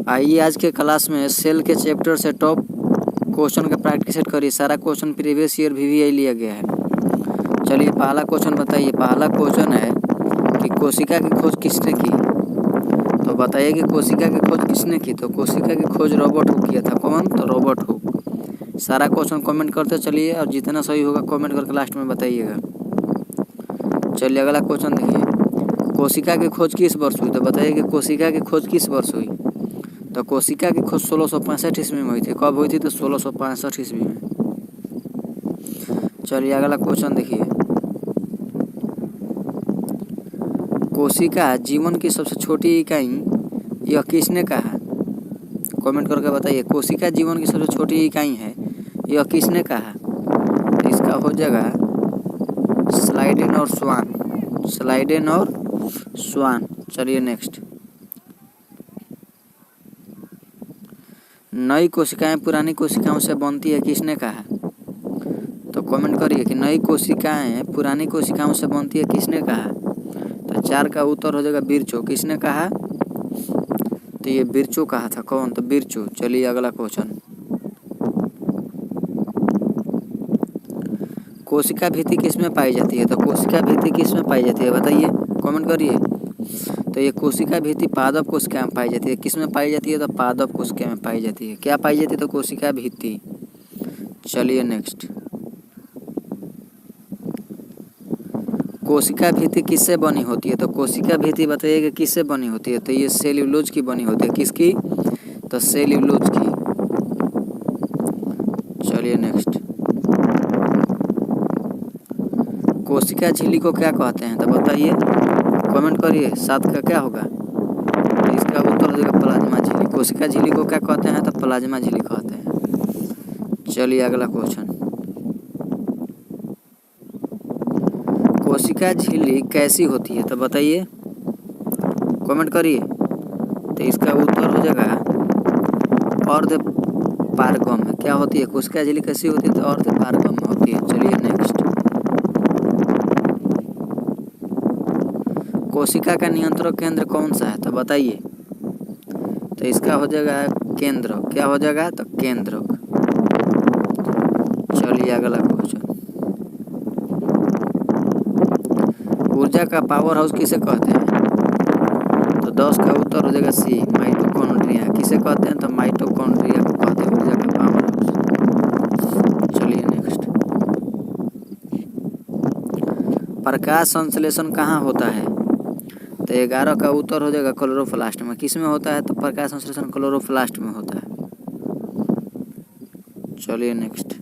आइए आज के क्लास में सेल के चैप्टर से टॉप क्वेश्चन का प्रैक्टिस करिए। सारा क्वेश्चन प्रीवियस ईयर VVI लिया गया है। चलिए पहला क्वेश्चन बताइए। पहला क्वेश्चन है कि कोशिका की खोज किसने की। तो बताइए कि कोशिका की खोज किसने की। तो कोशिका की खोज रॉबर्ट हुक किया था। कौन? तो रॉबर्ट हुक। सारा क्वेश्चन कमेंट करते चलिए और जितना सही होगा कमेंट करके लास्ट में बताइएगा। चलिए अगला क्वेश्चन देखिए। कोशिका की खोज किस वर्ष हुई। तो बताइए कि कोशिका की खोज किस वर्ष हुई। तो कोशिका की खोज 1665 ईस्वी में हुई थी। कब हुई थी? तो 1665 ईस्वी में। चलिए अगला क्वेश्चन देखिए। कोशिका जीवन की सबसे छोटी इकाई यह किसने कहा। कमेंट करके बताइए। कोशिका जीवन की सबसे छोटी इकाई है यह किसने कहा। तो इसका हो जाएगा स्लाइडेन और स्वान। स्लाइडेन और स्वान। चलिए नेक्स्ट। नई कोशिकाएं पुरानी कोशिकाओं से बनती है किसने कहा। तो कमेंट करिए कि नई कोशिकाएं पुरानी कोशिकाओं से बनती है किसने कहा। तो 4 का उत्तर हो जाएगा बिरचो। किसने कहा? तो ये बिरचो कहा था। कौन? तो बिरचो। चलिए अगला क्वेश्चन। कोशिका भित्ति किस में पाई जाती है। तो कोशिका भित्ति किस में पाई जाती है बताइए, कमेंट करिए। तो ये कोशिका भित्ति पादप कोशिका में पाई जाती है। किस में पाई जाती है? तो पादप कोशिका में पाई जाती है। क्या पाई जाती है? तो कोशिका भित्ति। चलिए नेक्स्ट। कोशिका भित्ति किससे बनी होती है। तो कोशिका भित्ति बताइए कि किससे बनी होती है। तो ये सेल्यूलोज की बनी होती है। किसकी? तो सेल्यूलोज की। चलिए नेक्स्ट। कोशिका झिल्ली को क्या कहते हैं। तो बताइए, कमेंट करिए। 7 का क्या होगा? तो इसका उत्तर हो जाएगा प्लाज्मा झिल्ली। कोशिका झिल्ली को क्या कहते हैं? तो प्लाज्मा झिल्ली कहते हैं। चलिए अगला क्वेश्चन। कोशिका झिल्ली कैसी होती है। तो बताइए, कमेंट करिए। तो इसका उत्तर हो जाएगा अर्ध पारगम में। क्या होती है? कोशिका झिल्ली कैसी होती है? तो अर्ध पारगम में होती है। चलिए नेक्स्ट। कोशिका का नियंत्रण केंद्र कौन सा है। तो बताइए। तो इसका हो जाएगा केंद्र। क्या हो जाएगा? तो केंद्र। चलिए अगला क्वेश्चन। ऊर्जा का पावर हाउस किसे कहते हैं। तो 10 का उत्तर हो जाएगा सी, माइटोकॉन्ड्रिया। किसे कहते हैं? तो माइटोकॉन्ड्रिया को कहते हैं ऊर्जा का पावर हाउस। चलिए नेक्स्ट। प्रकाश संश्लेषण कहाँ होता है। तो 11 का उत्तर हो जाएगा क्लोरोप्लास्ट में। किस में होता है? तो प्रकाश संश्लेषण क्लोरोप्लास्ट में होता है। चलिए नेक्स्ट।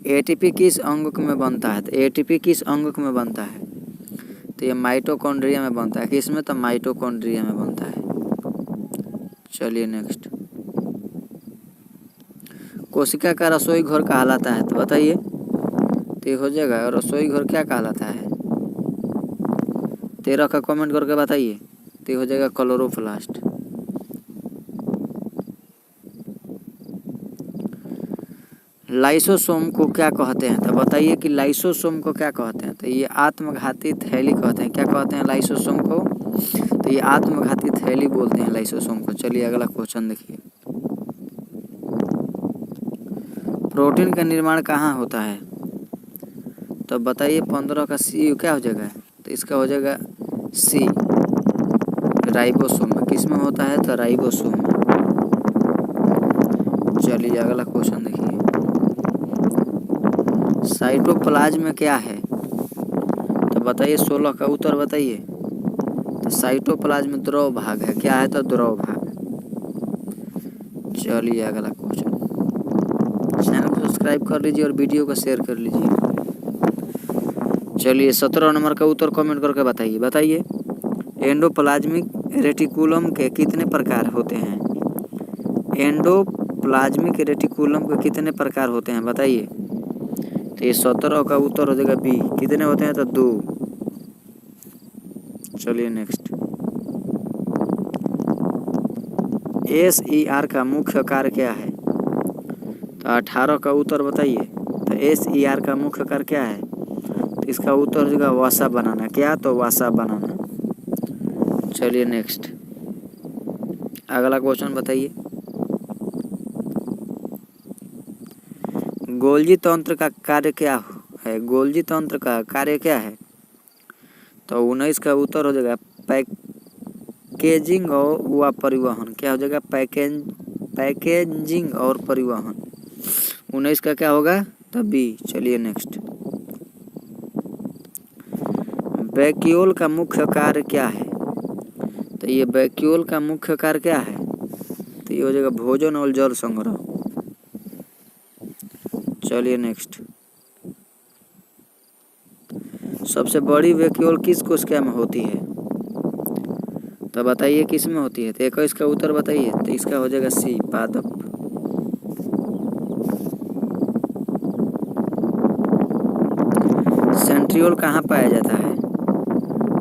एटीपी किस अंग में बनता है। तो एटीपी किस अंग में बनता है? तो ये माइटोकॉन्ड्रिया में बनता है। किस में? तो माइटोकॉन्ड्रिया में बनता है। चलिए नेक्स्ट। कोशिका का रसोई घर कहलाता है। तो बताइए। तो ये हो जाएगा रसोई घर क्या कहलाता है? 13 का कमेंट करके बताइए। तो ये हो जाएगा क्लोरोप्लास्ट। लाइसोसोम को क्या कहते हैं। तो बताइए कि लाइसोसोम को क्या कहते हैं। तो ये आत्मघाती थैली कहते हैं। क्या कहते हैं लाइसोसोम को? तो ये आत्मघाती थैली बोलते हैं लाइसोसोम को। चलिए अगला क्वेश्चन देखिए। प्रोटीन का निर्माण कहाँ होता है। तो बताइए। 15 का सी क्या हो जाएगा? तो इसका हो जाएगा सी, राइबोसोम में। किस में होता है? तो राइबोसोम में। चलिए अगला क्वेश्चन देखिए। साइटोप्लाज्म में क्या है। तो बताइए। 16 का उत्तर बताइए। तो साइटोप्लाज्म में द्रव भाग है। क्या है? तो द्रव भाग। चलिए अगला क्वेश्चन। चैनल को सब्सक्राइब कर लीजिए और वीडियो को शेयर कर लीजिए। चलिए 17 नंबर का उत्तर कमेंट करके बताइए। एंडोप्लाज्मिक रेटिकुलम के कितने प्रकार होते हैं। एंडोप्लाज्मिक रेटिकुलम के कितने प्रकार होते हैं बताइए। तो ये 17 का उत्तर हो जाएगा बी। कितने होते हैं? तो 2। चलिए नेक्स्ट। SER का मुख्य कार्य क्या है। तो 18 का उत्तर बताइए। तो SER का मुख्य कार्य क्या है? तो इसका उत्तर हो जाएगा वसा बनाना। क्या? तो वसा बनाना। चलिए नेक्स्ट। अगला क्वेश्चन बताइए। गोल्जी तंत्र का कार्य क्या है? गोल्जी तंत्र का कार्य क्या है? तो 19 का उत्तर हो जाएगा पैकेजिंग और व परिवहन। क्या हो जाएगा? पैकेजिंग और परिवहन। 19 का क्या होगा? तो बी। चलिए नेक्स्ट। वैक्यूल का मुख्य कार्य क्या है? तो ये वैक्यूल का मुख्य कार्य क्या है? तो ये हो जाएगा भोजन और जल संग्रह। चलिए नेक्स्ट। सबसे बड़ी वैक्यूल किस कोशिका में होती है? तो बताइए किस में होती है? तो 21 का उत्तर बताइए। तो इसका हो जाएगा सी, पादप। सेंट्रियोल कहाँ पाया जाता है?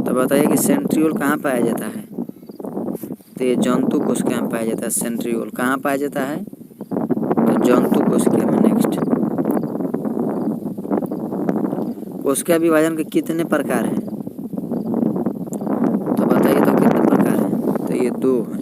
तो बताइए कि सेंट्रियोल कहाँ पाया जाता है? तो ये जंतु कोशिका में पाया जाता है। सेंट्रियोल कहाँ पाया जाता है? तो जंतु कोशिका में। नेक्स्ट। कोशिका विभाजन के कितने प्रकार हैं? तो बताइए तो कितने प्रकार हैं? तो ये 2 हैं।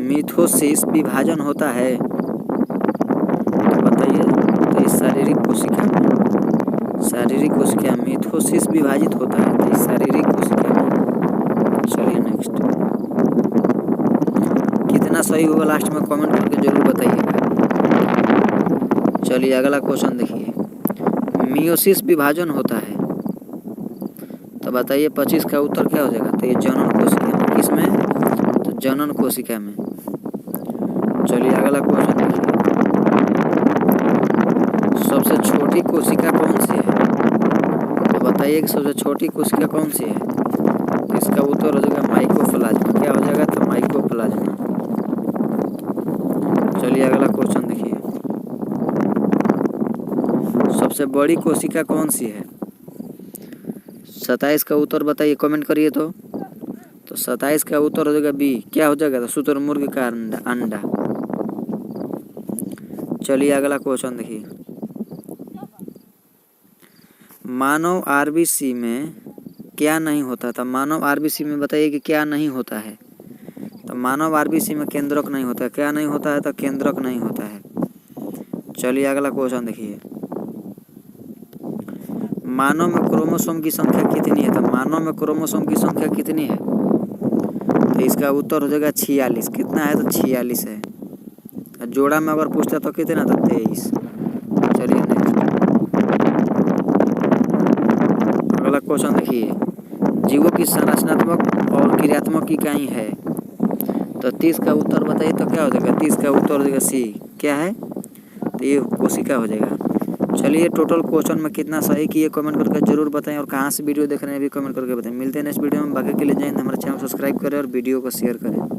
मिथोसिस विभाजन होता है? तो बताइए। तो इस शारीरिक कोशिका में, शारीरिक कोशिका में मिथोसिस विभाजित होता है। तो इस शारीरिक कोशिका में। चलिए नेक्स्ट। कितना सही होगा लास्ट में कमेंट करके जरूर बताइएगा। चलिए अगला क्वेश्चन देखिए। मियोसिस विभाजन होता है? तो बताइए 25 का उत्तर क्या हो जाएगा? तो ये जनन कोशिका में। किसमें? तो जनन कोशिका में। चलिए अगला क्वेश्चन देखिए। सबसे छोटी कोशिका कौन सी है? तो बताइए कि सबसे छोटी कोशिका कौन सी है? तो इसका उत्तर हो जाएगा माइकोप्लाज्मा। क्या हो जाएगा? तो माइकोप्लाज्मा। चलिए अगला क्वेश्चन देखिए। सबसे बड़ी कोशिका कौन सी है? 27 का उत्तर बताइए, कमेंट करिए। तो 27 का उत्तर हो जाएगा बी। क्या हो जाएगा? तो शुतुरमुर्ग का अंडा। चलिए अगला क्वेश्चन देखिए। मानव आरबीसी में क्या नहीं होता था? मानव आरबीसी में बताइए कि क्या नहीं होता है? तो मानव आरबीसी में केंद्रक नहीं होता है। क्या नहीं होता है? तो केंद्रक नहीं होता है। चलिए अगला क्वेश्चन देखिए। मानव में क्रोमोसोम की संख्या कितनी है? तो मानव में क्रोमोसोम की संख्या कितनी है? तो इसका उत्तर हो जाएगा 46। कितना है? तो 46 है। जोड़ा में अगर पूछता तो कितना था? 23। चलिए नेक्स्ट। अगला क्वेश्चन देखिए। जीवों की संरचनात्मक और क्रियात्मक इकाई है? तो 30 का उत्तर बताइए तो क्या हो जाएगा? 30 का उत्तर हो जाएगा सी। क्या है? तो ये कोशिका हो जाएगा। चलिए टोटल क्वेश्चन में कितना सही किए कमेंट करके जरूर बताएं, और कहाँ से वीडियो देख रहे हैं भी कमेंट करके बताएं। मिलते हैं नेक्स्ट वीडियो में। बाकी के लिए जय हिंद। हमारे चैनल सब्सक्राइब करें और वीडियो को शेयर करें।